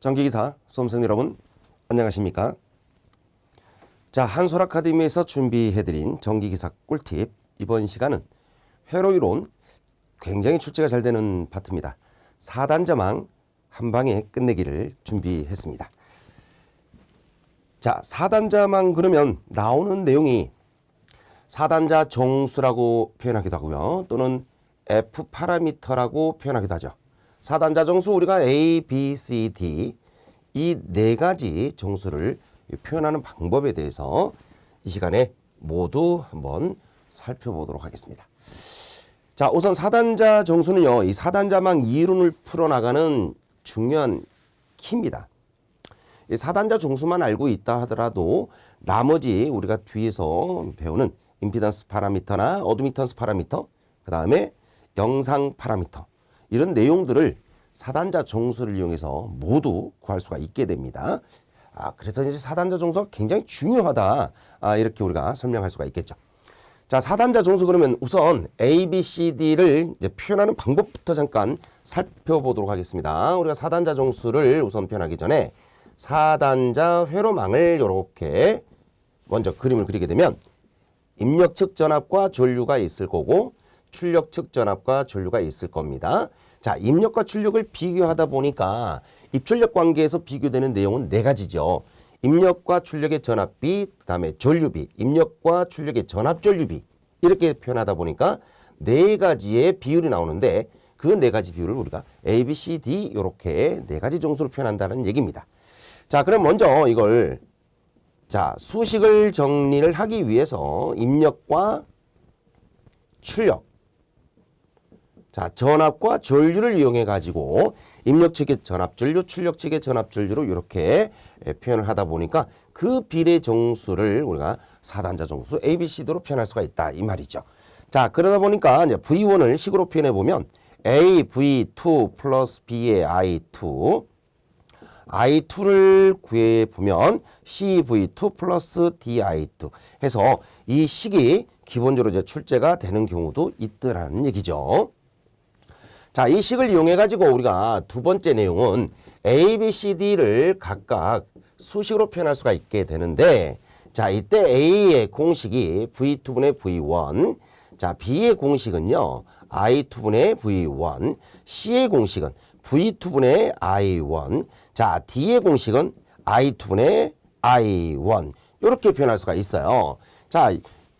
전기기사 수험생 여러분 안녕하십니까? 자, 한솔 아카데미에서 준비해드린 전기기사 꿀팁, 이번 시간은 회로이론 굉장히 출제가 잘 되는 파트입니다. 4단자망 한 방에 끝내기를 준비했습니다. 자, 4단자망 그러면 나오는 내용이 4단자 정수라고 표현하기도 하고요. 또는 F 파라미터라고 표현하기도 하죠. 4단자 정수 우리가 A, B, C, D 이 네 가지 정수를 표현하는 방법에 대해서 이 시간에 모두 한번 살펴보도록 하겠습니다. 자, 우선 4단자 정수는요, 이 4단자망 이론을 풀어나가는 중요한 키입니다. 이 4단자 정수만 알고 있다 하더라도 나머지 우리가 뒤에서 배우는 임피던스 파라미터나 어드미턴스 파라미터, 그 다음에 영상 파라미터 이런 내용들을 4단자 정수를 이용해서 모두 구할 수가 있게 됩니다. 그래서 이제 4단자 정수가 굉장히 중요하다. 이렇게 우리가 설명할 수가 있겠죠. 자, 4단자 정수 그러면 우선 A, B, C, D를 이제 표현하는 방법부터 잠깐 살펴보도록 하겠습니다. 우리가 4단자 정수를 우선 표현하기 전에 4단자 회로망을 이렇게 먼저 그림을 그리게 되면 입력 측 전압과 전류가 있을 거고 출력 측 전압과 전류가 있을 겁니다. 자, 입력과 출력을 비교하다 보니까 입출력 관계에서 비교되는 내용은 네 가지죠. 입력과 출력의 전압비, 그 다음에 전류비, 입력과 출력의 전압 전류비 이렇게 표현하다 보니까 네 가지의 비율이 나오는데 그 네 가지 비율을 우리가 A, B, C, D 이렇게 네 가지 정수로 표현한다는 얘기입니다. 자, 그럼 먼저 이걸 자, 수식을 정리를 하기 위해서 입력과 출력, 자, 전압과 전류를 이용해 가지고 입력 측의 전압 전류, 출력 측의 전압 전류로 이렇게 표현을 하다 보니까 그 비례 정수를 우리가 4단자 정수 A, B, C로 표현할 수가 있다 이 말이죠. 자, 그러다 보니까 이제 V1을 식으로 표현해 보면 A, V2 플러스 B의 I2 I2를 구해 보면 CV2 플러스 DI2 해서 이 식이 기본적으로 이제 출제가 되는 경우도 있더라는 얘기죠. 자, 이 식을 이용해 가지고 우리가 두 번째 내용은 A, B, C, D를 각각 수식으로 표현할 수가 있게 되는데, 자, 이때 A의 공식이 V2분의 V1, 자, B의 공식은요 I2분의 V1, C의 공식은 V2분의 I1, 자, D의 공식은 I2분의 I1 이렇게 표현할 수가 있어요. 자,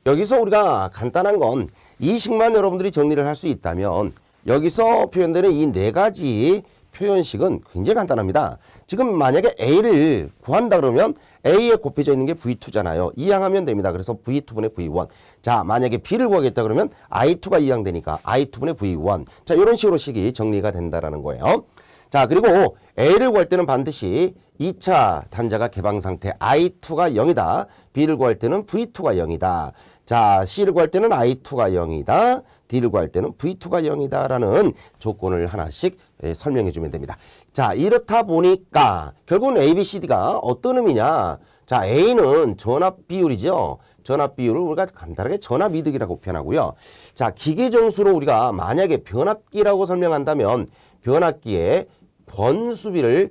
여기서 우리가 간단한 건 이 식만 여러분들이 정리를 할 수 있다면 여기서 표현되는 이 네 가지 표현식은 굉장히 간단합니다. 지금 만약에 A를 구한다 그러면 A에 곱해져 있는 게 V2잖아요. 이항하면 됩니다. 그래서 V2분의 V1. 자, 만약에 B를 구하겠다 그러면 I2가 이항되니까 I2분의 V1. 자, 이런 식으로 식이 정리가 된다라는 거예요. 자, 그리고 A를 구할 때는 반드시 2차 단자가 개방 상태 I2가 0이다. B를 구할 때는 V2가 0이다. 자, C를 구할 때는 I2가 0이다. D를 구할 때는 V2가 0이다 라는 조건을 하나씩 설명해 주면 됩니다. 자, 이렇다 보니까 결국은 A, B, C, D가 어떤 의미냐. 자, A는 전압 비율이죠. 전압 비율을 우리가 간단하게 전압 이득이라고 표현하고요. 자, 기계 정수로 우리가 만약에 변압기라고 설명한다면 변압기의 권수비를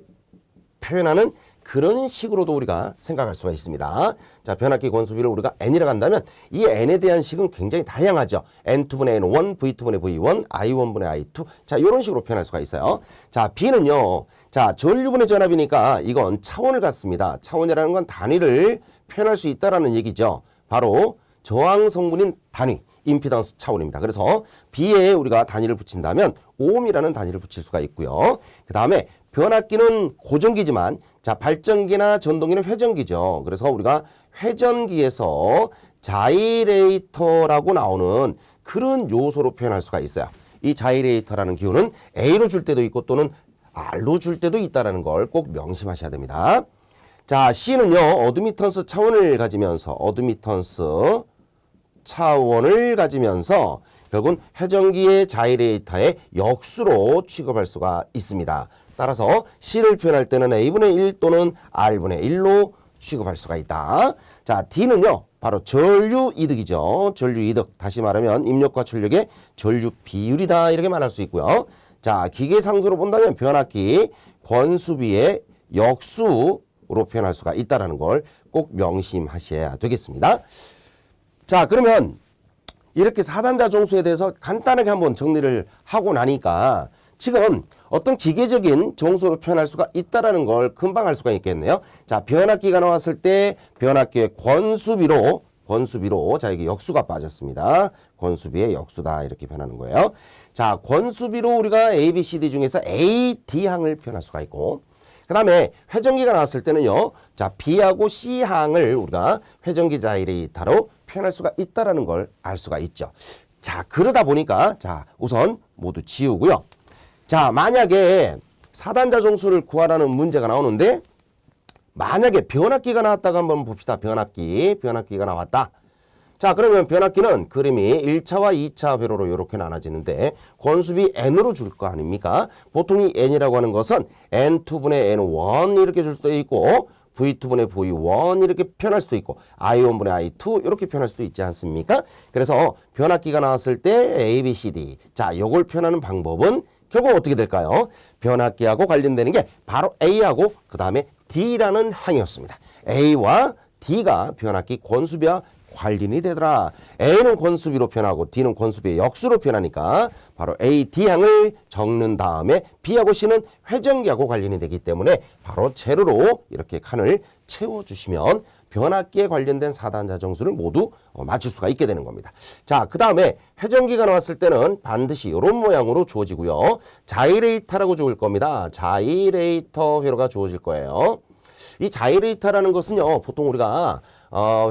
표현하는 그런 식으로도 우리가 생각할 수가 있습니다. 자, 변압기 권수비를 우리가 N이라고 한다면 이 N에 대한 식은 굉장히 다양하죠. N2분의 N1, V2분의 V1, I1분의 I2. 자, 이런 식으로 표현할 수가 있어요. 자, B는요. 자, 전류분의 전압이니까 이건 차원을 갖습니다. 차원이라는 건 단위를 표현할 수 있다라는 얘기죠. 바로 저항 성분인 단위. 임피던스 차원입니다. 그래서 B에 우리가 단위를 붙인다면 ohm이라는 단위를 붙일 수가 있고요. 그 다음에 변압기는 고전기지만 자, 발전기나 전동기는 회전기죠. 그래서 우리가 회전기에서 자이레이터라고 나오는 그런 요소로 표현할 수가 있어요. 이 자이레이터라는 기호는 A로 줄 때도 있고 또는 R로 줄 때도 있다는 걸 꼭 명심하셔야 됩니다. 자, C는요. 어드미턴스 차원을 가지면서 결국은 회전기의 자이레이터의 역수로 취급할 수가 있습니다. 따라서 C를 표현할 때는 A분의 1 또는 R분의 1로 취급할 수가 있다. 자, D는요. 바로 전류 이득이죠. 전류 이득. 다시 말하면 입력과 출력의 전류 비율이다. 이렇게 말할 수 있고요. 자, 기계 상수로 본다면 변압기 권수비의 역수로 표현할 수가 있다는 걸 꼭 명심하셔야 되겠습니다. 자, 그러면 이렇게 4단자 정수에 대해서 간단하게 한번 정리를 하고 나니까 지금 어떤 기계적인 정수로 표현할 수가 있다는 걸 금방 알 수가 있겠네요. 자, 변압기가 나왔을 때 변압기의 권수비로 자, 여기 역수가 빠졌습니다. 권수비의 역수다 이렇게 표현하는 거예요. 자, 권수비로 우리가 A, B, C, D 중에서 A, D항을 표현할 수가 있고 그 다음에 회전기가 나왔을 때는요. 자, B하고 C항을 우리가 회전기 자이레이터로 표현할 수가 있다는 걸 알 수가 있죠. 자, 그러다 보니까 자, 우선 모두 지우고요. 자, 만약에 4단자 정수를 구하라는 문제가 나오는데 만약에 변압기가 나왔다고 한번 봅시다. 변압기가 나왔다. 자, 그러면 변압기는 그림이 1차와 2차 회로로 이렇게 나눠지는데 권수비 N으로 줄 거 아닙니까? 보통 이 N이라고 하는 것은 N2분의 N1 이렇게 줄 수도 있고 V2분의 V1 이렇게 표현할 수도 있고 I1분의 I2 이렇게 표현할 수도 있지 않습니까? 그래서 변압기가 나왔을 때 A, B, C, D 자, 요걸 표현하는 방법은 결국 어떻게 될까요? 변압기하고 관련되는 게 바로 A하고 그 다음에 D라는 항이었습니다. A와 D가 변압기 권수비와 관련이 되더라. A는 권수비로 표현하고 D는 권수비의 역수로 표현하니까 바로 A, D항을 적는 다음에 B하고 C는 회전기하고 관련이 되기 때문에 바로 재료로 이렇게 칸을 채워주시면 변압기에 관련된 4단자 정수를 모두 맞출 수가 있게 되는 겁니다. 자, 그 다음에 회전기가 나왔을 때는 반드시 이런 모양으로 주어지고요. 자이레이터라고 적을 겁니다. 자이레이터 회로가 주어질 거예요. 이 자이레이터라는 것은요. 보통 우리가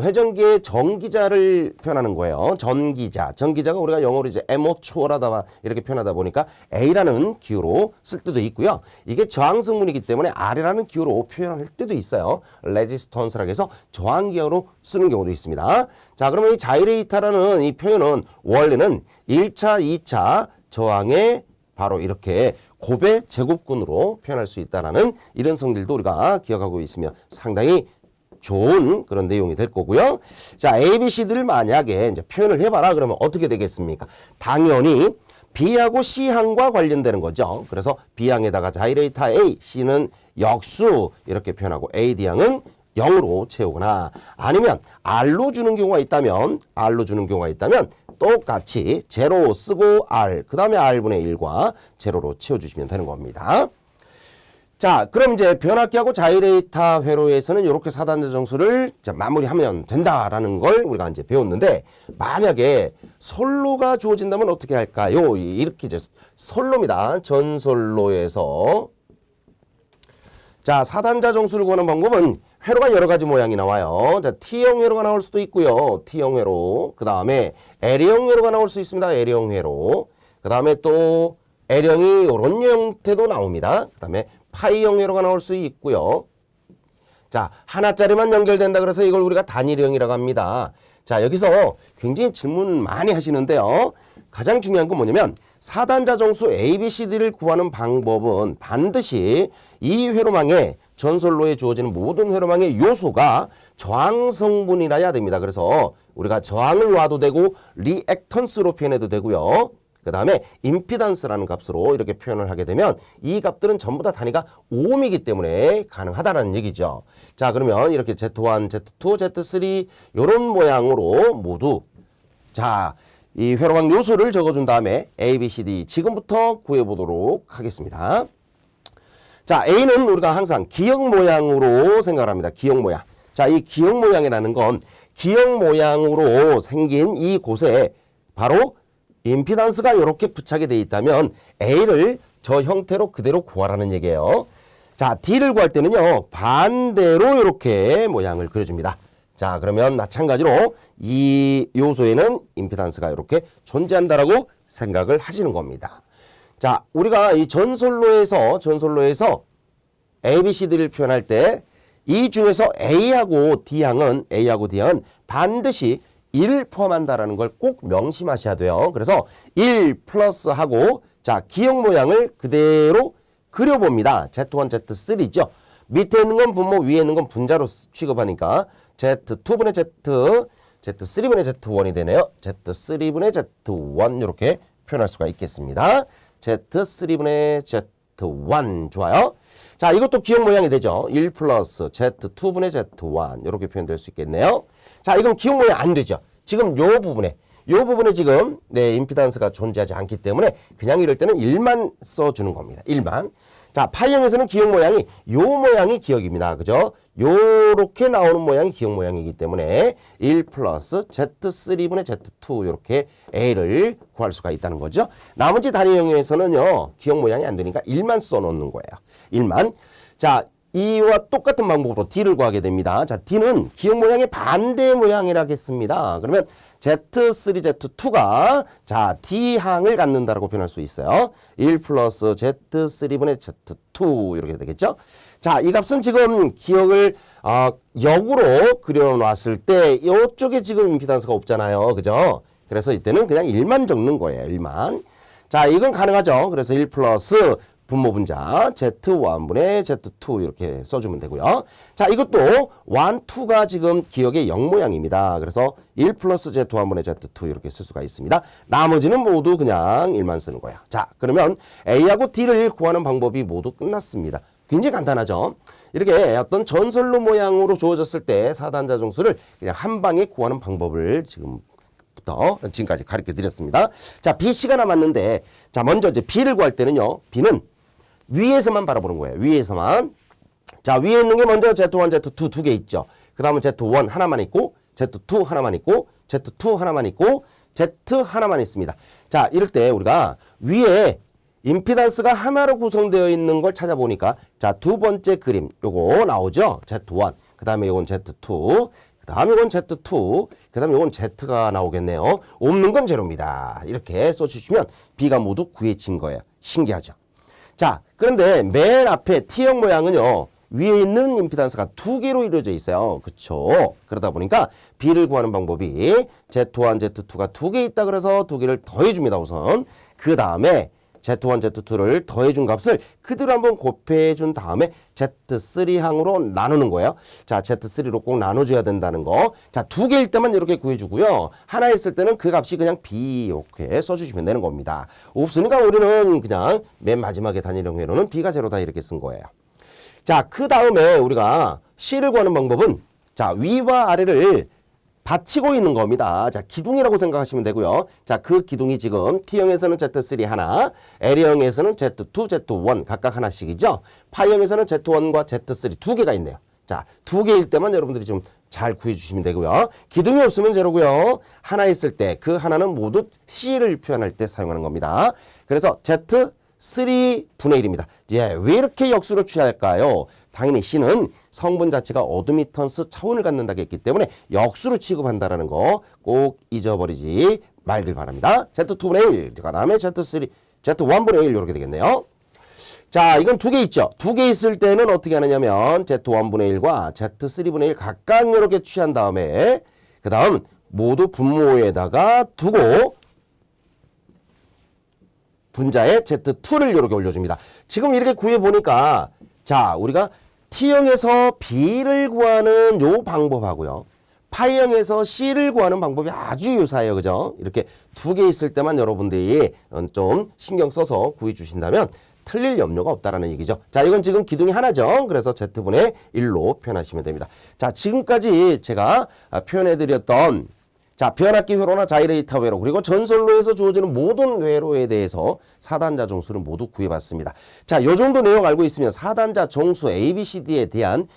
회전기의 전기자를 표현하는 거예요. 전기자가 우리가 영어로 이제 에모추어라다 이렇게 표현하다 보니까 A라는 기호로 쓸 때도 있고요. 이게 저항성분이기 때문에 R이라는 기호로 표현할 때도 있어요. 레지스턴스라고 해서 저항 기호로 쓰는 경우도 있습니다. 자, 그러면 이 자이레이터라는 이 표현은 원래는 1차, 2차 저항의 바로 이렇게 곱의 제곱근으로 표현할 수 있다는 이런 성질도 우리가 기억하고 있으면 상당히 좋은 그런 내용이 될 거고요. 자, A, B, C들을 만약에 이제 표현을 해봐라 그러면 어떻게 되겠습니까? 당연히 B하고 C항과 관련되는 거죠. 그래서 B항에다가 자이레이터 A, C는 역수 이렇게 표현하고 A, D항은 0으로 채우거나 아니면 R로 주는 경우가 있다면 똑같이 제로 쓰고 R 그 다음에 R분의 1과 제로로 채워주시면 되는 겁니다. 자, 그럼 이제 변압기하고 자이레이터 회로에서는 이렇게 4단자 정수를 마무리하면 된다라는 걸 우리가 이제 배웠는데 만약에 선로가 주어진다면 어떻게 할까요? 이렇게 이제 선로입니다. 전선로에서 자, 4단자 정수를 구하는 방법은 회로가 여러 가지 모양이 나와요. 자, T형 회로가 나올 수도 있고요. T형 회로. 그 다음에 L형 회로가 나올 수 있습니다. L형 회로. 그 다음에 또 L형이 이런 형태도 나옵니다. 그 다음에 파이형 회로가 나올 수 있고요. 자, 하나짜리만 연결된다 그래서 이걸 우리가 단일형이라고 합니다. 자, 여기서 굉장히 질문 많이 하시는데요. 가장 중요한 건 뭐냐면 4단자 정수 ABCD를 구하는 방법은 반드시 이 회로망에 전선로에 주어지는 모든 회로망의 요소가 저항 성분이라야 됩니다. 그래서 우리가 저항을 놔도 되고 리액턴스로 표현해도 되고요. 그 다음에 임피던스라는 값으로 이렇게 표현을 하게 되면 이 값들은 전부 다 단위가 ohm이기 때문에 가능하다는 얘기죠. 자, 그러면 이렇게 Z1, Z2, Z3 이런 모양으로 모두 자, 이 회로망 요소를 적어준 다음에 A, B, C, D 지금부터 구해보도록 하겠습니다. 자, A는 우리가 항상 기역 모양으로 생각을 합니다. 기역 모양. 자, 이 기역 모양이라는 건 기역 모양으로 생긴 이 곳에 바로 임피던스가 이렇게 부착이 되어 있다면 A를 저 형태로 그대로 구하라는 얘기예요. 자, D를 구할 때는요. 반대로 이렇게 모양을 그려줍니다. 자, 그러면 마찬가지로 이 요소에는 임피던스가 이렇게 존재한다라고 생각을 하시는 겁니다. 자, 우리가 이 전선로에서 A, B, C, D를 표현할 때 이 중에서 A하고 D항은 반드시 1 포함한다라는 걸 꼭 명심하셔야 돼요. 그래서 1 플러스 하고 자, 기역 모양을 그대로 그려봅니다. Z1, Z3죠. 밑에 있는 건 분모, 위에 있는 건 분자로 취급하니까 Z2분의 Z, Z3분의 Z1이 되네요. Z3분의 Z1 이렇게 표현할 수가 있겠습니다. Z3분의 Z1 좋아요. 자, 이것도 기억 모양이 되죠. 1 플러스 Z2분의 Z1 이렇게 표현될 수 있겠네요. 자, 이건 기억 모양 안 되죠. 지금 요 부분에 지금 임피던스가 존재하지 않기 때문에 그냥 이럴 때는 1만 써주는 겁니다. 1만. 자, 파이형에서는 기억 모양이 요 모양이 기억입니다. 그죠? 요렇게 나오는 모양이 기억 모양이기 때문에 1 플러스 Z3분의 Z2 이렇게 A를 구할 수가 있다는 거죠. 나머지 단위형에서는요. 기억 모양이 안 되니까 1만 써놓는 거예요. 1만. 자, 이와 똑같은 방법으로 D를 구하게 됩니다. 자, D는 기억 모양의 반대 모양이라겠습니다. 그러면 Z3, Z2가 자, D항을 갖는다라고 표현할 수 있어요. 1 플러스 Z3분의 Z2 이렇게 되겠죠. 자, 이 값은 지금 기억을 역으로 그려놨을 때 이쪽에 지금 임피던스가 없잖아요. 그죠? 그래서 이때는 그냥 1만 적는 거예요. 1만. 자, 이건 가능하죠. 그래서 1 플러스 분모 분자 Z1분의 Z2 이렇게 써주면 되고요. 자, 이것도 1, 2가 지금 기억의 역 모양입니다. 그래서 1 플러스 Z1분의 Z2 이렇게 쓸 수가 있습니다. 나머지는 모두 그냥 1만 쓰는 거예요. 자, 그러면 A하고 D를 구하는 방법이 모두 끝났습니다. 굉장히 간단하죠. 이렇게 어떤 전설로 모양으로 주어졌을 때 사단자 정수를 그냥 한 방에 구하는 방법을 지금까지 가르쳐 드렸습니다. 자, BC가 남았는데, 자, 먼저 이제 B를 구할 때는요, B는 위에서만 바라보는 거예요. 위에서만. 자, 위에 있는 게 먼저 Z1, Z2 두 개 있죠. 그 다음은 Z1 하나만 있고, Z2 하나만 있고, Z2 하나만 있고, Z 하나만 있습니다. 자, 이럴 때 우리가 위에 임피던스가 하나로 구성되어 있는 걸 찾아보니까, 자, 두 번째 그림, 요거 나오죠? Z1. 그 다음에 요건 Z2. 그 다음에 이건 Z2, 그 다음에 이건 Z가 나오겠네요. 없는 건 제로입니다. 이렇게 써주시면 B가 모두 구해진 거예요. 신기하죠? 자, 그런데 맨 앞에 T형 모양은요. 위에 있는 임피던스가 두 개로 이루어져 있어요. 그쵸? 그러다 보니까 B를 구하는 방법이 Z1, Z2가 두 개 있다 그래서 두 개를 더해줍니다. 우선. 그 다음에 Z1, Z2를 더해준 값을 그대로 한번 곱해준 다음에 Z3항으로 나누는 거예요. 자, Z3로 꼭 나눠줘야 된다는 거. 자, 두 개일 때만 이렇게 구해주고요. 하나 있을 때는 그 값이 그냥 B 이렇게 써주시면 되는 겁니다. 없으니까 우리는 그냥 맨 마지막에 단위령 회로는 B가 제로다 이렇게 쓴 거예요. 자, 그 다음에 우리가 C를 구하는 방법은 자, 위와 아래를 받치고 있는 겁니다. 자, 기둥이라고 생각하시면 되고요. 자, 그 기둥이 지금 T형에서는 Z3 하나, L형에서는 Z2, Z1 각각 하나씩이죠. 파형에서는 Z1과 Z3 두 개가 있네요. 자, 두 개일 때만 여러분들이 좀 잘 구해주시면 되고요. 기둥이 없으면 제로고요. 하나 있을 때 그 하나는 모두 C를 표현할 때 사용하는 겁니다. 그래서 Z3분의 1입니다. 예, 왜 이렇게 역수를 취할까요? 당연히 C는 성분 자체가 어드미턴스 차원을 갖는다고 했기 때문에 역수로 취급한다는 거 꼭 잊어버리지 말길 바랍니다. Z2분의 1, 그 다음에 Z1분의 1 이렇게 되겠네요. 자, 이건 두 개 있죠. 두 개 있을 때는 어떻게 하느냐면 Z1분의 1과 Z3분의 1 각각 이렇게 취한 다음에 그 다음 모두 분모에다가 두고 분자에 Z2를 이렇게 올려줍니다. 지금 이렇게 구해보니까 자, 우리가 T형에서 B를 구하는 요 방법하고요. 파이형에서 C를 구하는 방법이 아주 유사해요. 그죠? 이렇게 두 개 있을 때만 여러분들이 좀 신경 써서 구해 주신다면 틀릴 염려가 없다라는 얘기죠. 자, 이건 지금 기둥이 하나죠. 그래서 Z분의 1로 표현하시면 됩니다. 자, 지금까지 제가 표현해드렸던 자, 변압기 회로나 자이레이터 회로 그리고 전솔로에서 주어지는 모든 회로에 대해서 사단자 정수를 모두 구해봤습니다. 자, 요 정도 내용 알고 있으면 사단자 정수 ABCD에 대한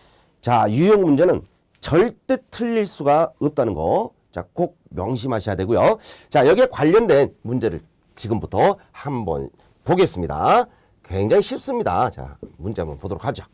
자, 유형 문제는 절대 틀릴 수가 없다는 거. 자, 꼭 명심하셔야 되고요. 자, 여기에 관련된 문제를 지금부터 한번 보겠습니다. 굉장히 쉽습니다. 자, 문제 한번 보도록 하죠.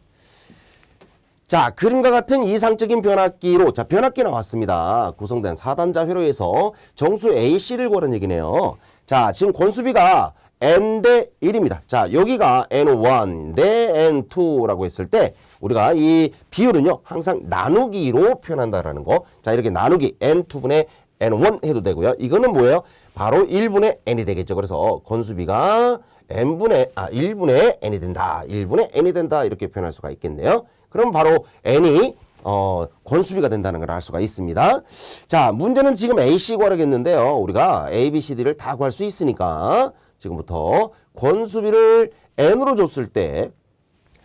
자, 그림과 같은 이상적인 변압기로 자, 변압기 나왔습니다. 구성된 사단자 회로에서 정수 AC를 구하는 얘기네요. 자, 지금 권수비가 n 대 1입니다. 자, 여기가 n1 대 n2라고 했을 때 우리가 이 비율은요, 항상 나누기로 표현한다라는 거. 자, 이렇게 나누기 n2분의 n1 해도 되고요. 이거는 뭐예요? 바로 1분의 n이 되겠죠. 그래서 권수비가 1분의 n이 된다. 1분의 n이 된다. 이렇게 표현할 수가 있겠네요. 그럼 바로 n이 권수비가 된다는 걸 알 수가 있습니다. 자, 문제는 지금 AC 구하겠는데요. 우리가 A, B, C, D를 다 구할 수 있으니까 지금부터 권수비를 N으로 줬을 때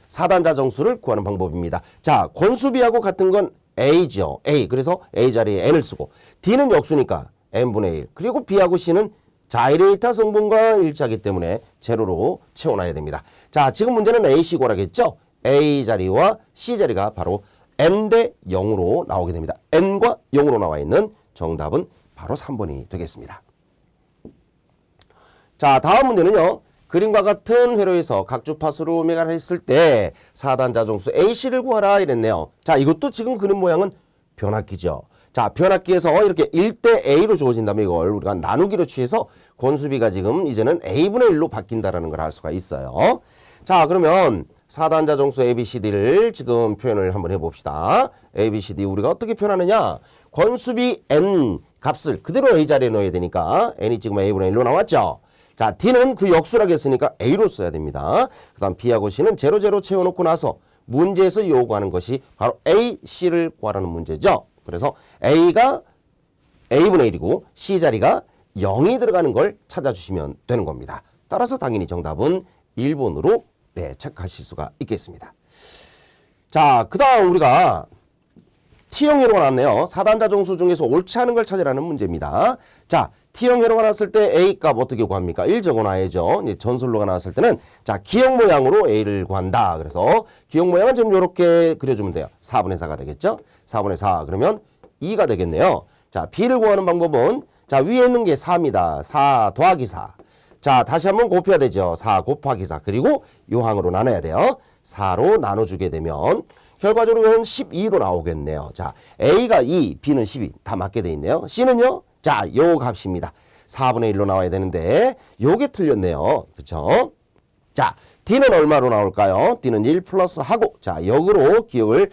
4단자 정수를 구하는 방법입니다. 자, 권수비하고 같은 건 A죠. A. 그래서 A 자리에 N을 쓰고 D는 역수니까 N분의 1. 그리고 B하고 C는 자이레이터 성분과 일치하기 때문에 제로로 채워놔야 됩니다. 자, 지금 문제는 AC 구하겠죠? A 자리와 C 자리가 바로 N 대 0으로 나오게 됩니다. N과 0으로 나와 있는 정답은 바로 3번이 되겠습니다. 자, 다음 문제는요. 그림과 같은 회로에서 각 주파수로 오메가를 했을 때 4단자 정수 AC를 구하라 이랬네요. 자, 이것도 지금 그림 모양은 변압기죠. 자, 변압기에서 이렇게 1대 A로 주어진다면 이걸 우리가 나누기로 취해서 권수비가 지금 이제는 A분의 1로 바뀐다라는 걸 알 수가 있어요. 자, 그러면 4단자 정수 ABCD를 지금 표현을 한번 해봅시다. ABCD 우리가 어떻게 표현하느냐? 권수비 N 값을 그대로 A 자리에 넣어야 되니까 N이 지금 A분의 1로 나왔죠. 자, D는 그 역수라고 했으니까 A로 써야 됩니다. 그 다음 B하고 C는 0, 0 채워놓고 나서 문제에서 요구하는 것이 바로 A, C를 구하라는 문제죠. 그래서 A가 A분의 1이고 C 자리가 0이 들어가는 걸 찾아주시면 되는 겁니다. 따라서 당연히 정답은 1번으로 체크하실 수가 있겠습니다. 자, 그 다음 우리가 T형 회로가 나왔네요. 4단자 정수 중에서 옳지 않은 걸 찾으라는 문제입니다. 자, T형 회로가 나왔을 때 A 값 어떻게 구합니까? 1 적어놔야죠. 전솔로가 나왔을 때는 자, 기억 모양으로 A를 구한다. 그래서 기억 모양은 지금 이렇게 그려주면 돼요. 4분의 4가 되겠죠? 4분의 4 그러면 2가 되겠네요. 자, B를 구하는 방법은 자, 위에 있는 게 4입니다. 4 더하기 4. 자, 다시 한번 곱해야 되죠. 4 곱하기 4. 그리고 요항으로 나눠야 돼요. 4로 나눠주게 되면 결과적으로는 12로 나오겠네요. 자, A가 2, B는 12. 다 맞게 돼 있네요. C는요? 자, 요 값입니다. 4분의 1로 나와야 되는데 요게 틀렸네요. 그렇죠? 자, D는 얼마로 나올까요? D는 1 플러스 하고 자, 역으로 기억을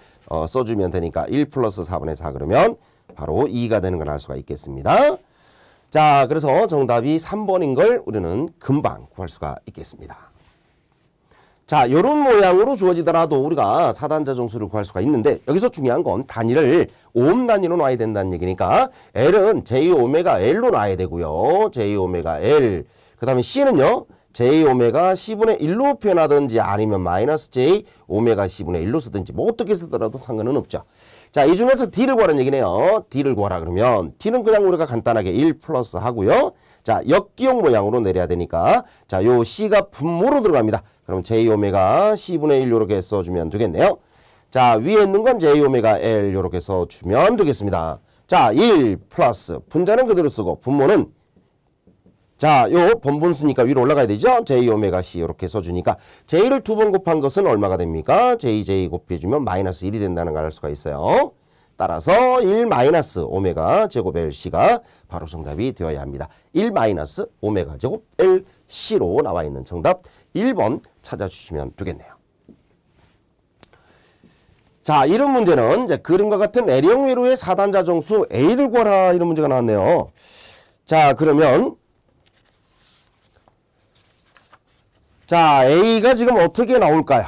써주면 되니까 1 플러스 4분의 4 그러면 바로 2가 되는 걸 알 수가 있겠습니다. 자, 그래서 정답이 3번인 걸 우리는 금방 구할 수가 있겠습니다. 자, 이런 모양으로 주어지더라도 우리가 4단자 정수를 구할 수가 있는데 여기서 중요한 건 단위를 오hm 단위로 놔야 된다는 얘기니까 L은 J-오메가-L로 놔야 되고요. J-오메가-L. 그 다음에 C는요. J-오메가-C분의 1로 표현하든지 아니면 마이너스 J-오메가-C분의 1로 쓰든지 뭐 어떻게 쓰더라도 상관은 없죠. 자, 이 중에서 D를 구하라는 얘기네요. D를 구하라 그러면 D는 그냥 우리가 간단하게 1 플러스 하고요. 자, 역기역 모양으로 내려야 되니까 자, 요 C가 분모로 들어갑니다. 그럼 J-오메가 C분의 1 이렇게 써주면 되겠네요. 자, 위에 있는 건 J-오메가-L 이렇게 써주면 되겠습니다. 자, 1 플러스 분자는 그대로 쓰고 분모는 자, 요 번분수니까 위로 올라가야 되죠? J-오메가-C 이렇게 써주니까 J를 2번 곱한 것은 얼마가 됩니까? JJ 곱해주면 마이너스 1이 된다는 걸 알 수가 있어요. 따라서 1 마이너스 오메가 제곱 LC가 바로 정답이 되어야 합니다. 1 마이너스 오메가 제곱 LC로 나와 있는 정답 1번 찾아주시면 되겠네요. 자, 이런 문제는 이제 그림과 같은 L형 회로의 4단자 정수 A를 구하라 이런 문제가 나왔네요. 자, 그러면 자, A가 지금 어떻게 나올까요?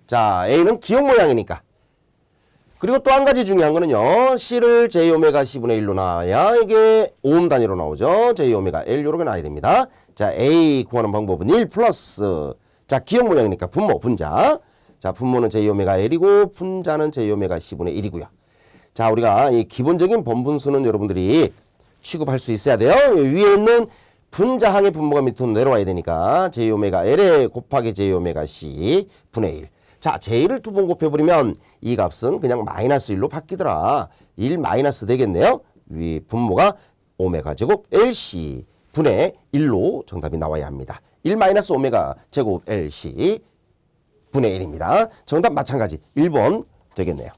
자, A는 기억 모양이니까. 그리고 또 한 가지 중요한 거는요. C를 J오메가 C분의 1로 나와야 이게 오hm 단위로 나오죠. J오메가 L 요렇게 나와야 됩니다. 자, A 구하는 방법은 1 플러스 자, 기억 모양이니까 분모, 분자. 자, 분모는 J오메가 L이고 분자는 J오메가 C분의 1이고요. 자, 우리가 이 기본적인 번분수는 여러분들이 취급할 수 있어야 돼요. 위에 있는 분자항의 분모가 밑으로 내려와야 되니까 J오메가 L에 곱하기 J오메가 C 분의 1. 자, J를 2번 곱해버리면 이 값은 그냥 마이너스 1로 바뀌더라. 1 마이너스 되겠네요. 위 분모가 오메가 제곱 LC 분의 1로 정답이 나와야 합니다. 1 마이너스 오메가 제곱 LC 분의 1입니다. 정답 마찬가지 1번 되겠네요.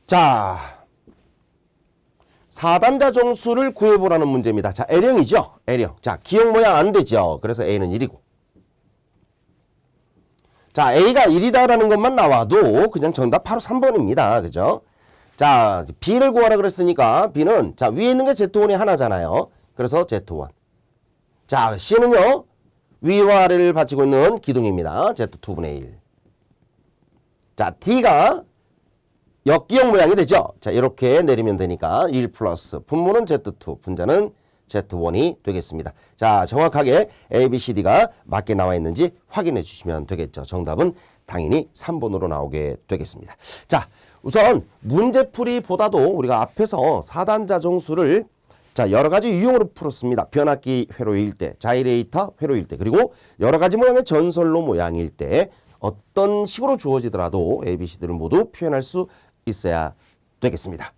자, 4단자 정수를 구해보라는 문제입니다. 자, L형이죠. L형. 자, 기억 모양 안 되죠. 그래서 A는 1이고. 자, A가 1이다라는 것만 나와도 그냥 정답 바로 3번입니다. 그죠? 자, B를 구하라 그랬으니까 B는 자, 위에 있는 게 Z1이 하나잖아요. 그래서 Z1. 자, C는요. 위와 아래를 받치고 있는 기둥입니다. Z2분의 1. 자, D가 역기역 모양이 되죠. 자, 이렇게 내리면 되니까 1 플러스 분모는 Z2, 분자는 Z1이 되겠습니다. 자, 정확하게 A, B, C, D가 맞게 나와 있는지 확인해 주시면 되겠죠. 정답은 당연히 3번으로 나오게 되겠습니다. 자, 우선 문제풀이보다도 우리가 앞에서 4단자 정수를 자, 여러 가지 유형으로 풀었습니다. 변압기 회로일 때, 자이레이터 회로일 때, 그리고 여러 가지 모양의 전설로 모양일 때 어떤 식으로 주어지더라도 A, B, C들을 모두 표현할 수 있어야 되겠습니다.